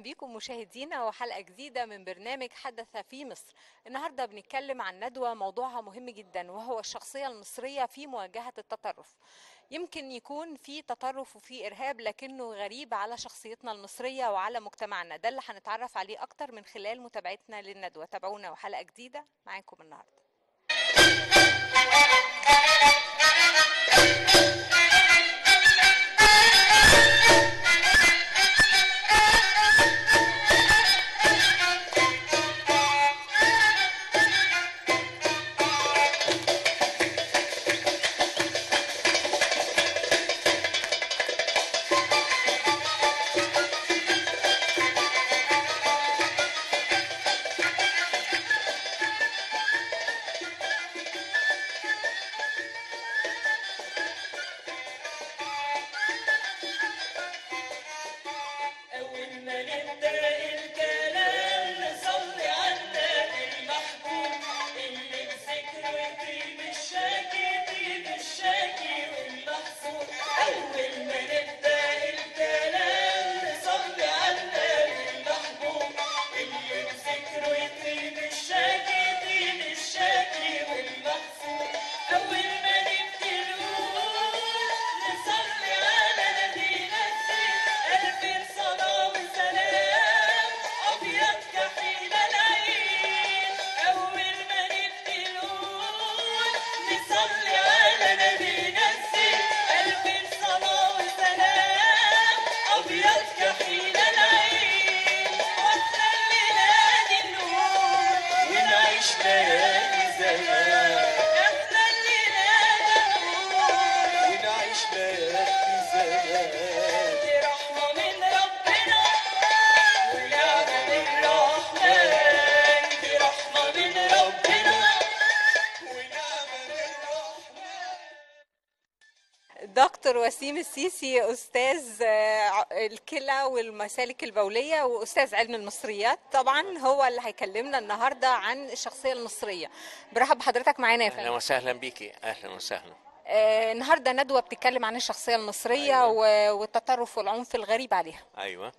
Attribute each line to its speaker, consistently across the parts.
Speaker 1: بكم مشاهدينا وحلقة جديدة من برنامج حدث في مصر. النهاردة بنتكلم عن ندوة موضوعها مهم جدا، وهو الشخصية المصرية في مواجهة التطرف. يمكن يكون في تطرف وفي إرهاب، لكنه غريب على شخصيتنا المصرية وعلى مجتمعنا. ده اللي هنتعرف عليه أكتر من خلال متابعتنا للندوة. تابعونا وحلقة جديدة معاكم النهاردة. دكتور وسيم السيسي، أستاذ الكلى والمسالك البولية وأستاذ علم المصريات، طبعا هو اللي هيكلمنا النهاردة عن الشخصية المصرية. برحب بحضرتك معانا يا فندم.
Speaker 2: أهلا وسهلا بيكي. أهلا وسهلا.
Speaker 1: النهاردة ندوة بتتكلم عن الشخصية المصرية. أيوة. والتطرف والعنف الغريب عليها.
Speaker 2: أيوة،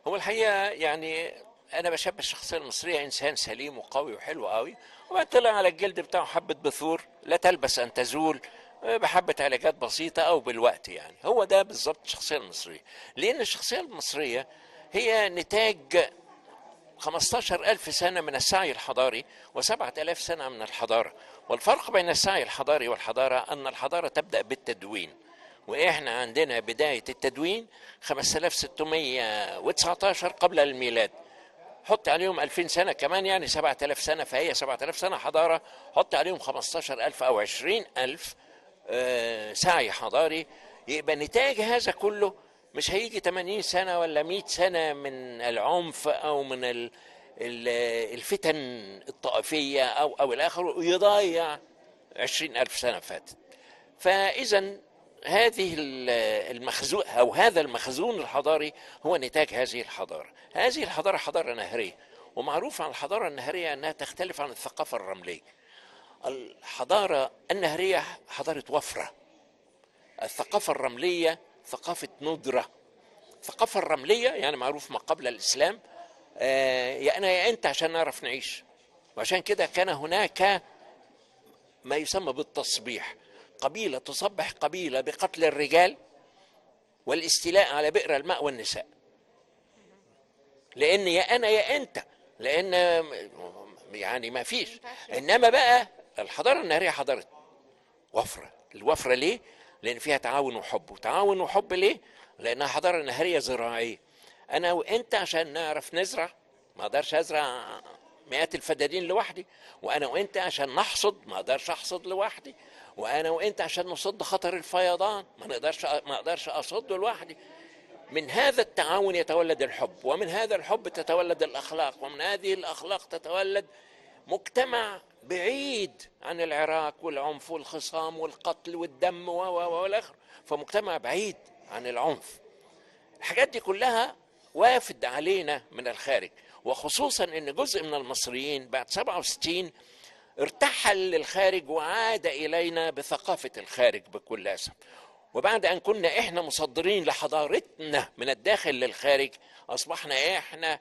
Speaker 2: هو الحقيقة يعني أنا بشبه الشخصية المصرية إنسان سليم وقوي وحلو قوي، وبعد طلع على الجلد بتاعه حبة بثور لا تلبس أن تزول، بحبة علاجات بسيطة أو بالوقت. يعني هو ده بالظبط الشخصية المصرية، لأن الشخصية المصرية هي نتاج 15,000 سنة من السعي الحضاري و7,000 سنة من الحضارة. والفرق بين السعي الحضاري والحضارة أن الحضارة تبدأ بالتدوين، وإحنا عندنا بداية التدوين 5619 قبل الميلاد. حط عليهم 2000 سنة كمان، يعني 7000 سنة، فهي 7000 سنة حضارة. حط عليهم 15,000 أو 20,000 سعي حضاري. يبقى نتاج هذا كله مش هيجي 80 سنة ولا 100 سنة من العنف أو من الفتن الطائفية أو الآخر، ويضيع 20,000 سنة فاتت. فإذا هذه المخزون أو هذا المخزون الحضاري هو نتاج هذه الحضارة. هذه الحضارة حضارة نهرية، ومعروف عن الحضارة النهرية أنها تختلف عن الثقافة الرملية. الحضارة النهرية حضارة وفرة، الثقافة الرملية ثقافة ندرة. الثقافة الرملية يعني معروف ما قبل الإسلام، يا أنا يا أنت عشان نعرف نعيش. وعشان كده كان هناك ما يسمى بالتصبيح، قبيلة تصبح قبيلة بقتل الرجال والاستيلاء على بئر الماء والنساء، لأن يا أنا يا أنت، لأن يعني ما فيش. إنما بقى الحضارة النهرية حضارة وفرة. الوفرة ليه؟ لأن فيها تعاون وحب. وتعاون وحب ليه؟ لأنها حضارة نهرية زراعية. أنا وأنت عشان نعرف نزرع، ما أقدرش أزرع مئات الفدادين لوحدي، وأنا وأنت عشان نحصد ما أقدرش أحصد لوحدي، وأنا وأنت عشان نصد خطر الفيضان ما أقدرش أصده لوحدي. من هذا التعاون يتولد الحب، ومن هذا الحب تتولد الأخلاق، ومن هذه الأخلاق تتولد مجتمع بعيد عن العراك والعنف والخصام والقتل والدم والآخر، فمجتمع بعيد عن العنف. الحاجات دي كلها وافد علينا من الخارج، وخصوصا ان جزء من المصريين بعد 67 ارتحل للخارج وعاد الينا بثقافة الخارج بكل اسف. وبعد أن كنا إحنا مصدرين لحضارتنا من الداخل للخارج، أصبحنا إحنا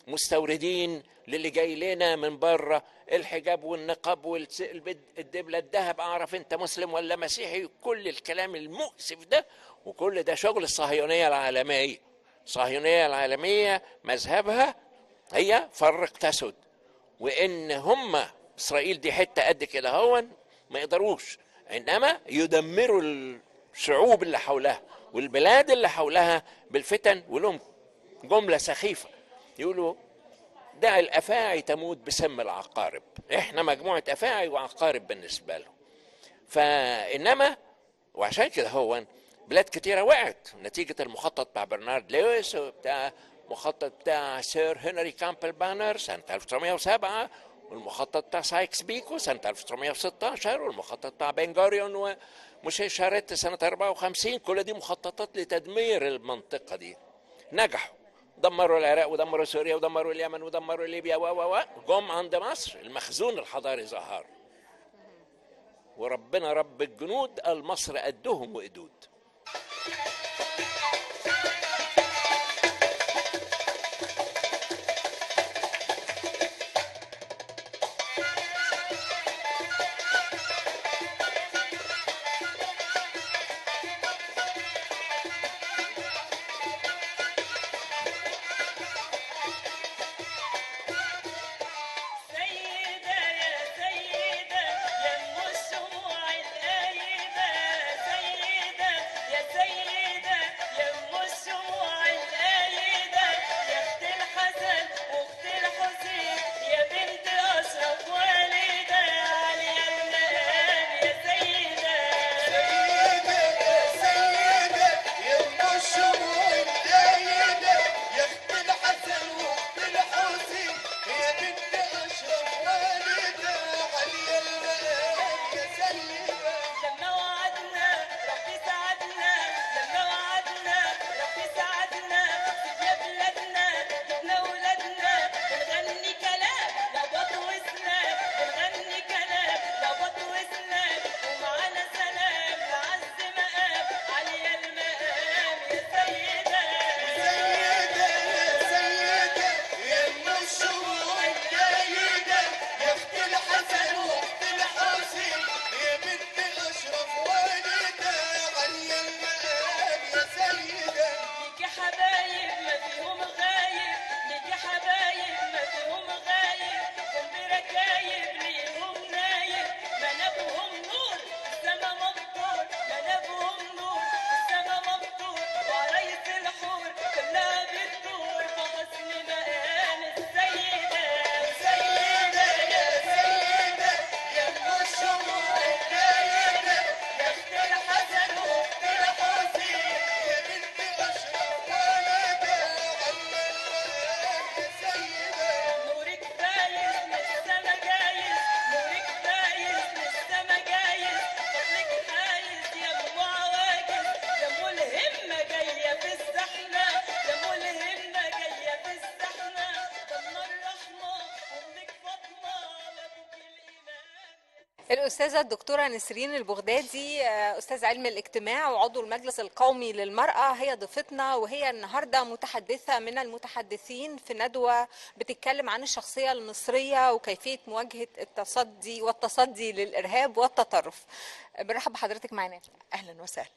Speaker 2: مستوردين للي جاي لنا من بره. الحجاب والنقاب والدبلة الذهب، أعرف أنت مسلم ولا مسيحي، كل الكلام المؤسف ده، وكل ده شغل الصهيونية العالمية. الصهيونية العالمية مذهبها هي فرق تسد، وإن هم إسرائيل دي حتة قد كده هون ما يقدروش، إنما يدمروا الشعوب اللي حولها والبلاد اللي حولها بالفتن. ولهم جملة سخيفة يقولوا: دع الأفاعي تموت بسم العقارب. احنا مجموعة أفاعي وعقارب بالنسبة لهم. فإنما وعشان كده هو بلاد كتيرة وقعت نتيجة المخطط بتاع برنارد لويس وبتاع مخطط بتاع سير هنري كامبل بانر سنة 1907، والمخطط بتاع سايكس بيكو سنة 1916، والمخطط بتاع بن غوريون وموشي شاريت سنة 54. كل دي مخططات لتدمير المنطقة دي. نجحوا، دمروا العراق ودمروا سوريا ودمروا اليمن ودمروا ليبيا و جم عند مصر المخزون الحضاري ظهر، وربنا رب الجنود قال مصر قدهم وقدود.
Speaker 1: الأستاذة الدكتورة نسرين البغدادي، أستاذ علم الاجتماع وعضو المجلس القومي للمرأة، هي ضيفتنا، وهي النهاردة متحدثة من المتحدثين في ندوة بتتكلم عن الشخصية المصرية وكيفية مواجهة والتصدي للإرهاب والتطرف. برحب بحضرتك معنا.
Speaker 3: أهلا وسهلا.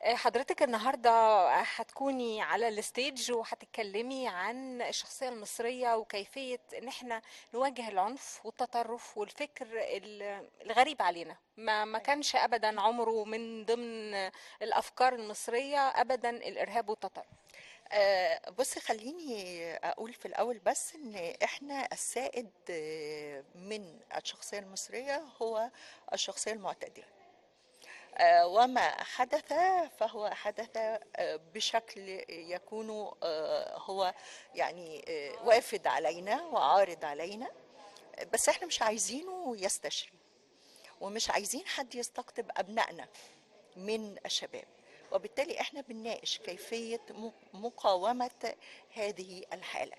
Speaker 1: حضرتك النهاردة هتكوني على الستيج وهتتكلمي عن الشخصية المصرية وكيفية ان احنا نواجه العنف والتطرف والفكر الغريب علينا، ما كانش ابدا عمره من ضمن الافكار المصرية ابدا الارهاب والتطرف.
Speaker 3: بصي، خليني أقول في الأول بس إن إحنا السائد من الشخصية المصرية هو الشخصية المعتدلة، وما حدث فهو حدث بشكل يكون هو يعني وافد علينا وعارض علينا، بس احنا مش عايزينه يستشري، ومش عايزين حد يستقطب أبنائنا من الشباب، وبالتالي احنا بنناقش كيفية مقاومة هذه الحالة،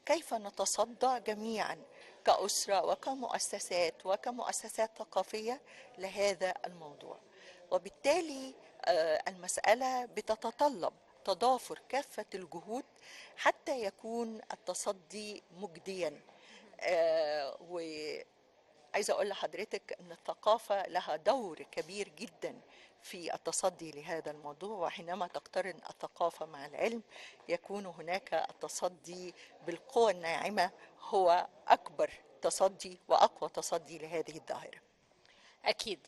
Speaker 3: كيف نتصدى جميعا كأسرة وكمؤسسات ثقافية لهذا الموضوع. وبالتالي المسألة بتتطلب تضافر كافة الجهود حتى يكون التصدي مجديا. وعايزة أقول لحضرتك أن الثقافة لها دور كبير جدا في التصدي لهذا الموضوع، وحينما تقترن الثقافة مع العلم يكون هناك التصدي بالقوى الناعمة هو أكبر تصدي وأقوى تصدي لهذه الظاهرة.
Speaker 1: أكيد.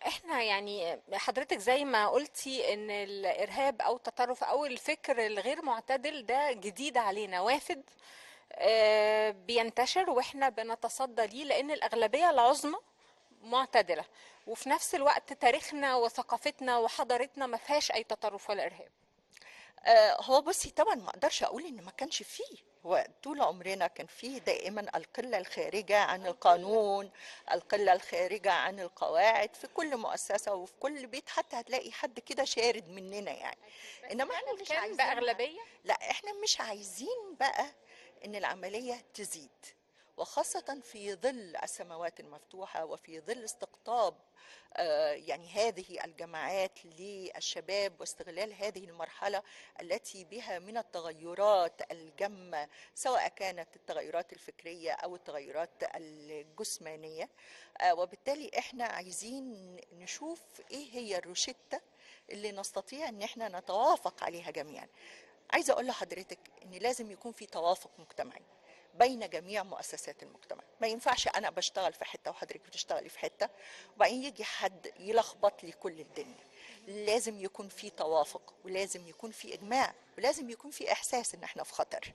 Speaker 1: إحنا يعني حضرتك زي ما قلتي إن الإرهاب أو التطرف أو الفكر الغير معتدل ده جديد علينا، وافد بينتشر وإحنا بنتصدى ليه لأن الأغلبية العظمى معتدلة، وفي نفس الوقت تاريخنا وثقافتنا وحضارتنا ما فيهاش أي تطرف ولا إرهاب.
Speaker 3: هو بصي طبعا ما اقدرش اقول ان ما كانش فيه، هو طول عمرنا كان فيه دائما القله الخارجه عن القانون، القله الخارجه عن القواعد في كل مؤسسه وفي كل بيت، حتى هتلاقي حد كده شارد مننا يعني. انما احنا مش
Speaker 1: كان
Speaker 3: عايزين،
Speaker 1: بأغلبية.
Speaker 3: لا احنا مش عايزين بقى ان العمليه تزيد، وخاصة في ظل السماوات المفتوحة وفي ظل استقطاب يعني هذه الجماعات للشباب واستغلال هذه المرحلة التي بها من التغيرات الجمة، سواء كانت التغيرات الفكرية أو التغيرات الجسمانية. وبالتالي احنا عايزين نشوف ايه هي الروشتة اللي نستطيع ان احنا نتوافق عليها جميعا. عايزة اقول لحضرتك ان لازم يكون في توافق مجتمعي بين جميع مؤسسات المجتمع. ما ينفعش انا بشتغل في حته وحضرتك بتشتغلي في حته وبعدين يجي حد يلخبط لي كل الدنيا. لازم يكون في توافق، ولازم يكون في اجماع، ولازم يكون في احساس ان احنا في خطر.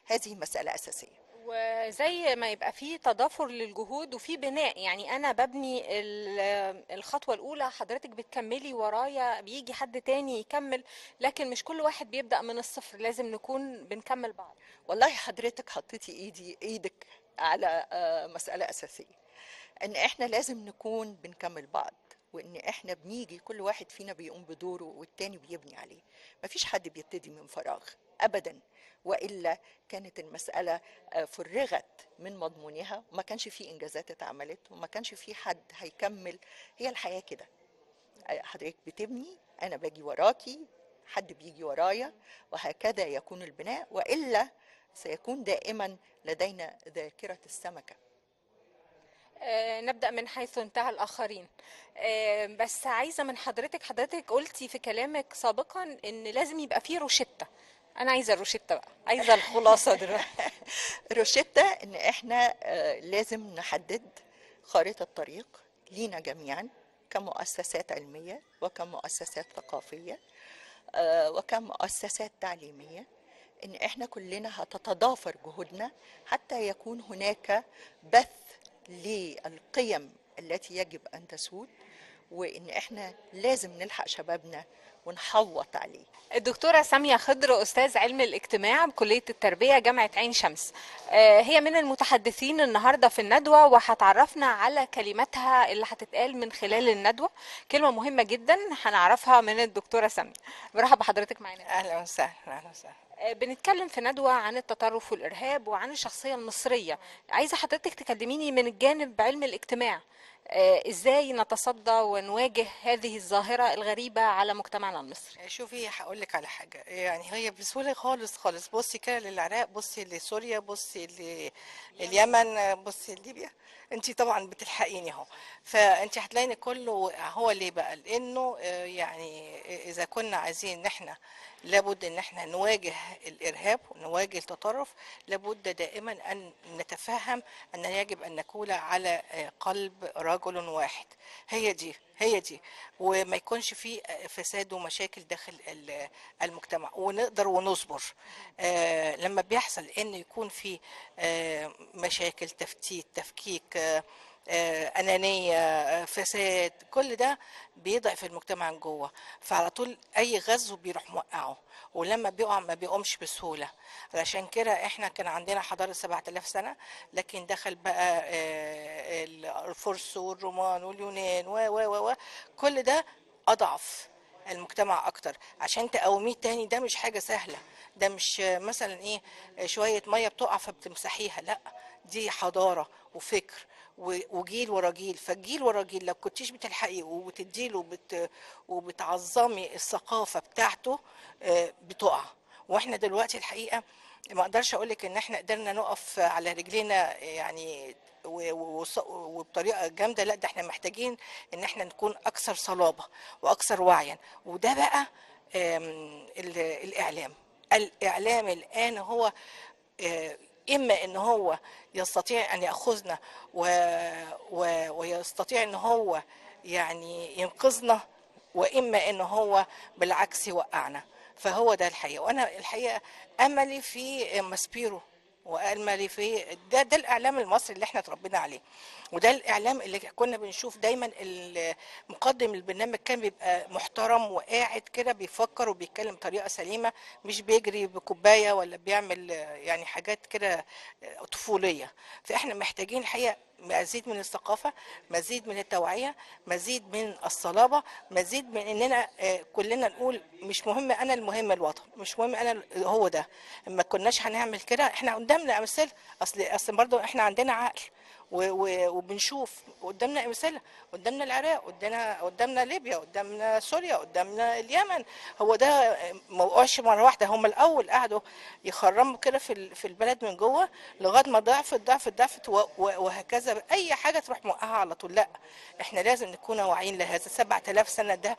Speaker 3: هذه مساله اساسيه.
Speaker 1: وزي ما يبقى فيه تضافر للجهود وفي بناء، يعني انا ببني الخطوة الاولى، حضرتك بتكملي ورايا، بيجي حد تاني يكمل، لكن مش كل واحد بيبدأ من الصفر، لازم نكون بنكمل بعض.
Speaker 3: والله حضرتك حطيتي ايدك على مساله اساسيه، ان احنا لازم نكون بنكمل بعض، وان احنا بنيجي كل واحد فينا بيقوم بدوره والتاني بيبني عليه. مفيش حد بيبتدي من فراغ ابدا، والا كانت المساله فرغت من مضمونها وما كانش في انجازات اتعملت وما كانش في حد هيكمل. هي الحياه كده، حضرتك بتبني، انا باجي وراكي، حد بيجي ورايا، وهكذا يكون البناء، والا سيكون دائما لدينا ذاكره السمكه.
Speaker 1: نبدأ من حيث انتهى الآخرين. بس عايزة من حضرتك قلتي في كلامك سابقا إن لازم يبقى فيه روشتة. أنا عايزة الروشتة بقى، عايزة الخلاصة دلوقتي.
Speaker 3: روشتة ان احنا لازم نحدد خارطة طريق لينا جميعا كمؤسسات علمية وكمؤسسات ثقافية وكمؤسسات تعليمية، ان احنا كلنا هتتضافر جهودنا حتى يكون هناك بث للقيم التي يجب ان تسود، وان احنا لازم نلحق شبابنا ونحوط عليه.
Speaker 1: الدكتورة سامية خضر، أستاذ علم الاجتماع بكلية التربية جامعة عين شمس، هي من المتحدثين النهاردة في الندوة، وهتعرفنا على كلماتها اللي هتتقال من خلال الندوة. كلمة مهمة جدا هنعرفها من الدكتورة سامية. مرحبا بحضرتك معنا.
Speaker 4: اهلا وسهلا. اهلا وسهلا.
Speaker 1: بنتكلم في ندوة عن التطرف والإرهاب وعن الشخصية المصرية. عايزة حضرتك تكلميني من الجانب علم الاجتماع، ازاي نتصدى ونواجه هذه الظاهرة الغريبة على مجتمعنا المصري.
Speaker 4: شوفي هقول لك على حاجه، يعني هي بسهوله خالص خالص. بصي كده للعراق، بصي لسوريا، بصي لليمن، بصي لليبيا. انت طبعا بتلحقيني اهو. فانت هتلاقي كله هو ليه بقى؟ لانه يعني اذا كنا عايزين ان احنا لابد ان احنا نواجه الارهاب ونواجه التطرف، لابد دائما ان نتفهم ان يجب ان نكون على قلب رجل واحد. هي دي وما يكونش في فساد ومشاكل داخل المجتمع، ونقدر ونصبر لما بيحصل ان يكون في مشاكل، تفتيت، تفكيك، أنانية، فساد، كل ده بيضعف المجتمع من جوه. فعلى طول أي غزو بيروح موقعه، ولما بيقع ما بيقومش بسهولة. علشان كده احنا كان عندنا حضارة 7000 سنة، لكن دخل بقى الفرس والرومان واليونان و كل ده أضعف المجتمع اكتر. عشان تقوميه تاني ده مش حاجة سهلة، ده مش مثلا ايه شوية مية بتقع فبتمسحيها، لا، دي حضارة وفكر وجيل ورا جيل، فالجيل ورا جيل لو كنتيش بتلحقي وبتديله وبتعظمي الثقافة بتاعته بتقع. واحنا دلوقتي الحقيقة ما اقدرش اقولك ان احنا قدرنا نقف على رجلينا يعني وبطريقة جامدة، لا ده احنا محتاجين ان احنا نكون اكثر صلابة واكثر وعيا. وده بقى الاعلام الان هو إما إن هو يستطيع أن يأخذنا ويستطيع أن هو يعني ينقذنا، وإما إن هو بالعكس يوقعنا. فهو ده الحقيقة. وأنا الحقيقة أملي في ماسبيرو، وأملي في ده الإعلام المصري اللي احنا اتربينا عليه، وده الإعلام اللي كنا بنشوف دايما مقدم البرنامج كان بيبقى محترم وقاعد كده بيفكر وبيتكلم بطريقة سليمة، مش بيجري بكوباية ولا بيعمل يعني حاجات كده طفولية. فاحنا محتاجين الحقيقة مزيد من الثقافة، مزيد من التوعية، مزيد من الصلابة، مزيد من اننا كلنا نقول مش مهم انا، المهم الوطن، مش مهم انا، هو ده. ما كناش هنعمل كده. احنا قدامنا امثله، اصل برضه احنا عندنا عقل وبنشوف قدامنا امثله، قدامنا العراق، قدامنا ليبيا، قدامنا سوريا، قدامنا اليمن. هو ده ما وقعش مره واحده، هم الاول قعدوا يخرموا كده في البلد من جوه لغايه ما ضعفت وهكذا. اي حاجه تروح موقعها على طول. لا، احنا لازم نكون واعيين لهذا. 7000 سنه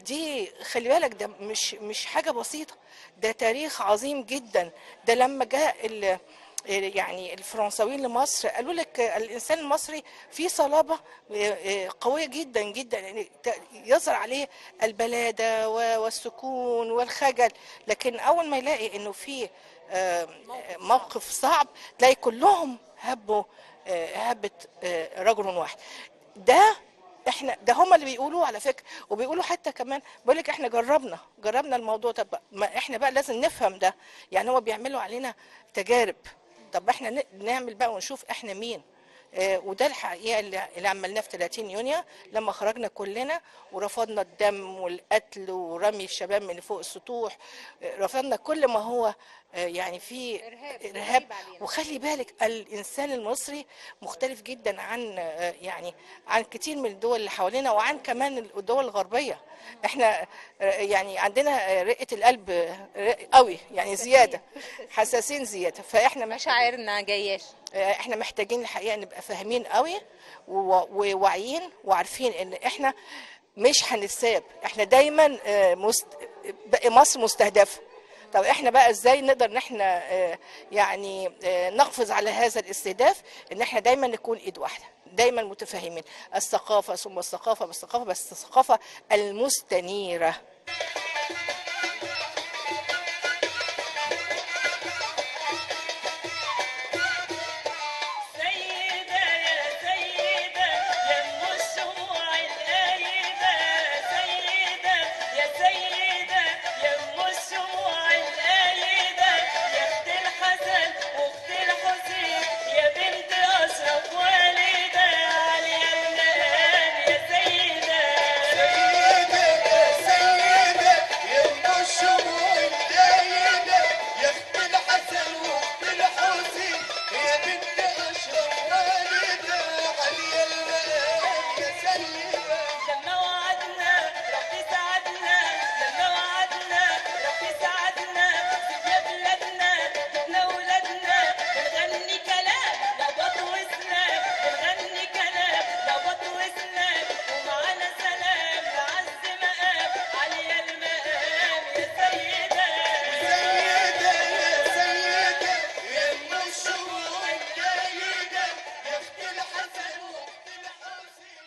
Speaker 4: دي خلي بالك، ده مش حاجه بسيطه، ده تاريخ عظيم جدا. ده لما جاء يعني الفرنساويين لمصر قالوا لك الانسان المصري فيه صلابه قويه جدا جدا، يعني يظهر عليه البلاده والسكون والخجل، لكن اول ما يلاقي انه فيه موقف صعب تلاقي كلهم هبه رجل واحد. ده ده هم اللي بيقولوا على فكره، وبيقولوا حتى كمان بيقول لك احنا جربنا الموضوع. طب ما احنا بقى لازم نفهم ده، يعني هو بيعملوا علينا تجارب، طب احنا نعمل بقى ونشوف احنا مين. وده الحقيقه اللي عملناه في 30 يونيو لما خرجنا كلنا ورفضنا الدم والقتل ورمي الشباب من فوق السطوح. رفضنا كل ما هو يعني في ارهاب. وخلي بالك الانسان المصري مختلف جدا عن يعني عن كتير من الدول اللي حوالينا، وعن كمان الدول الغربيه. احنا يعني عندنا رقه القلب قوي، يعني زياده، حساسين زياده. فاحنا
Speaker 1: مشاعرنا جياش.
Speaker 4: احنا محتاجين الحقيقه نبقى فاهمين قوي وواعيين وعارفين ان احنا مش هنتساب. احنا دايما مصر مستهدفه. طب احنا بقى ازاي نقدر ان احنا يعني نقفز على هذا الاستهداف؟ ان احنا دايما نكون ايد واحده، دايما متفاهمين. الثقافه ثم الثقافه، بس الثقافه المستنيره.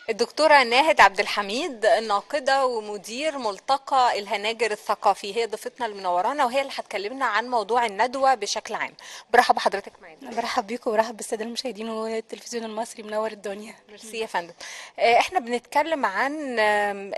Speaker 1: الدكتورة ناهد عبد الحميد، ناقدة ومدير ملتقى الهناجر الثقافي، هي ضيفتنا المنورانا وهي اللي هتكلمنا عن موضوع الندوة بشكل عام. برحب بحضرتك معانا.
Speaker 5: برحب بيكم وبرحب بالسادة المشاهدين والتلفزيون المصري منور الدنيا.
Speaker 1: ميرسي يا فندم. احنا بنتكلم عن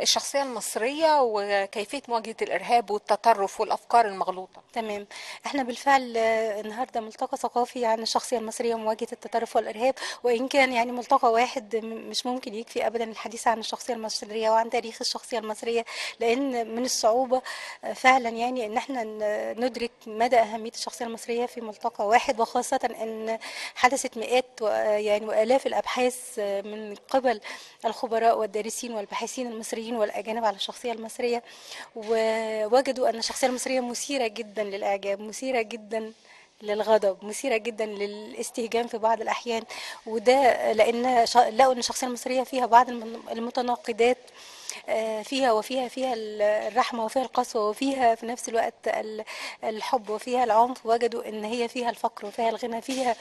Speaker 1: الشخصية المصرية وكيفية مواجهة الإرهاب والتطرف والأفكار المغلوطة.
Speaker 5: تمام. احنا بالفعل النهارده ملتقى ثقافي عن الشخصية المصرية ومواجهة التطرف والإرهاب، وإن كان يعني ملتقى واحد مش ممكن يكفي ضروري ابدا الحديث عن الشخصيه المصريه وعن تاريخ الشخصيه المصريه، لان من الصعوبه فعلا يعني ان احنا ندرك مدى اهميه الشخصيه المصريه في ملتقى واحد، وخاصه ان حدثت مئات يعني والاف الابحاث من قبل الخبراء والدارسين والباحثين المصريين والاجانب على الشخصيه المصريه، ووجدوا ان الشخصيه المصريه مثيره جدا للاعجاب، مثيره جدا للغضب، مثيرة جدا للاستهجان في بعض الأحيان. وده لأن لقوا أن الشخصية المصرية فيها بعض المتناقضات، فيها الرحمة وفيها القسوة وفيها في نفس الوقت الحب وفيها العنف. وجدوا ان هي فيها الفقر وفيها الغنى، فيها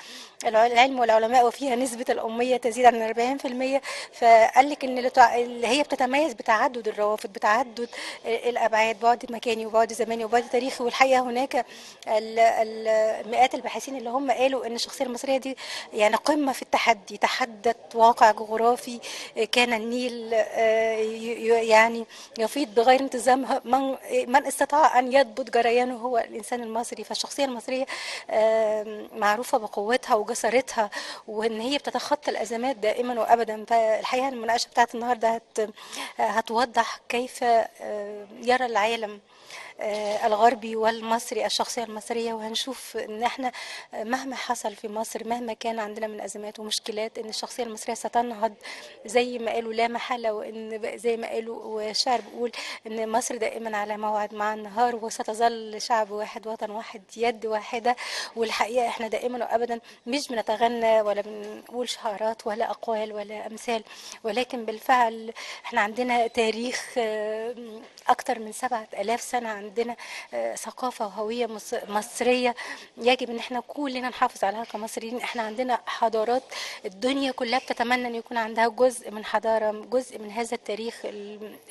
Speaker 5: العلم والعلماء، وفيها نسبة الأمية تزيد عن 40%. فقال لك ان اللي هي بتتميز بتعدد الروافد، بتعدد الأبعاد، بعد مكاني وبعد زماني وبعد تاريخي. والحقيقة هناك مئات الباحثين اللي هم قالوا ان الشخصية المصرية دي يعني قمة في التحدي، تحدت واقع جغرافي كان النيل يعني يفيض بغير انتظام. من استطاع أن يضبط جريانه هو الإنسان المصري. فالشخصية المصرية معروفة بقوتها وجسارتها، وإن هي بتتخطى الأزمات دائما وأبدا. فالحقيقة المناقشة بتاعت النهاردة هتوضح كيف يرى العالم الغربي والمصري الشخصية المصرية. وهنشوف ان احنا مهما حصل في مصر، مهما كان عندنا من ازمات ومشكلات، ان الشخصية المصرية ستنهض زي ما قالوا لا محالة. وان زي ما قالوا والشعر بيقول ان مصر دائما على موعد مع النهار، وستظل شعب واحد، وطن واحد، يد واحدة. والحقيقة احنا دائما وابدا مش بنتغنى ولا بنقول شعارات ولا اقوال ولا امثال، ولكن بالفعل احنا عندنا تاريخ اكتر من 7000 سنة، عندنا ثقافة وهوية مصرية يجب ان احنا كلنا نحافظ عليها كمصريين. احنا عندنا حضارات الدنيا كلها بتتمنى ان يكون عندها جزء من حضارة، جزء من هذا التاريخ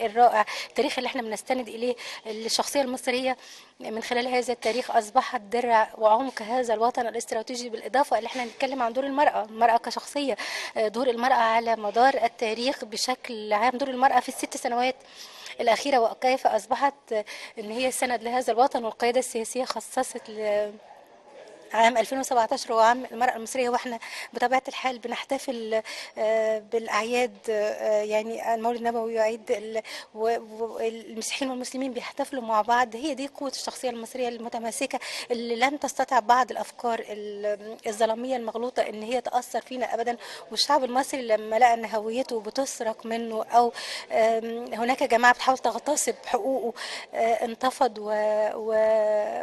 Speaker 5: الرائع، التاريخ اللي احنا بنستند اليه. الشخصية المصرية من خلال هذا التاريخ اصبحت درع وعمق هذا الوطن الاستراتيجي. بالاضافة اللي احنا نتكلم عن دور المرأة كشخصية، دور المرأة على مدار التاريخ بشكل عام، دور المرأة في ال6 سنوات الأخيرة، وكيف أصبحت أن هي سند لهذا الوطن. والقيادة السياسية خصصت عام 2017 هو عام المرأة المصرية، واحنا بطبيعة الحال بنحتفل بالأعياد، يعني المولد النبوي وعيد والمسيحيين والمسلمين بيحتفلوا مع بعض. هي دي قوة الشخصية المصرية المتماسكة اللي لن تستطيع بعض الأفكار الظلامية المغلوطة ان هي تأثر فينا أبدا. والشعب المصري لما لقى ان هويته بتسرق منه أو هناك جماعة بتحاول تغتصب حقوقه، انتفض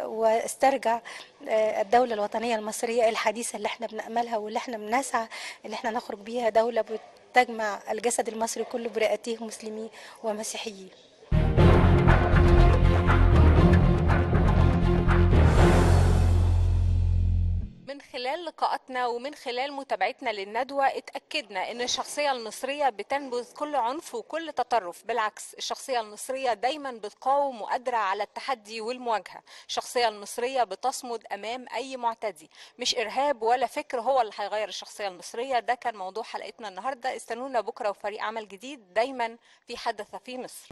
Speaker 5: واسترجع الدولة الوطنية المصرية الحديثة اللي احنا بنأملها واللي احنا بنسعى اللي احنا نخرج بيها دولة بتجمع الجسد المصري كله برئتيه مسلمي ومسيحيين.
Speaker 1: من خلال لقاءاتنا ومن خلال متابعتنا للندوة اتأكدنا ان الشخصية المصرية بتنبذ كل عنف وكل تطرف. بالعكس، الشخصية المصرية دايما بتقاوم وقادرة على التحدي والمواجهة. الشخصية المصرية بتصمد امام اي معتدي، مش ارهاب ولا فكر هو اللي هيغير الشخصية المصرية. ده كان موضوع حلقتنا النهاردة. استنونا بكرة وفريق عمل جديد دايما في حدث في مصر.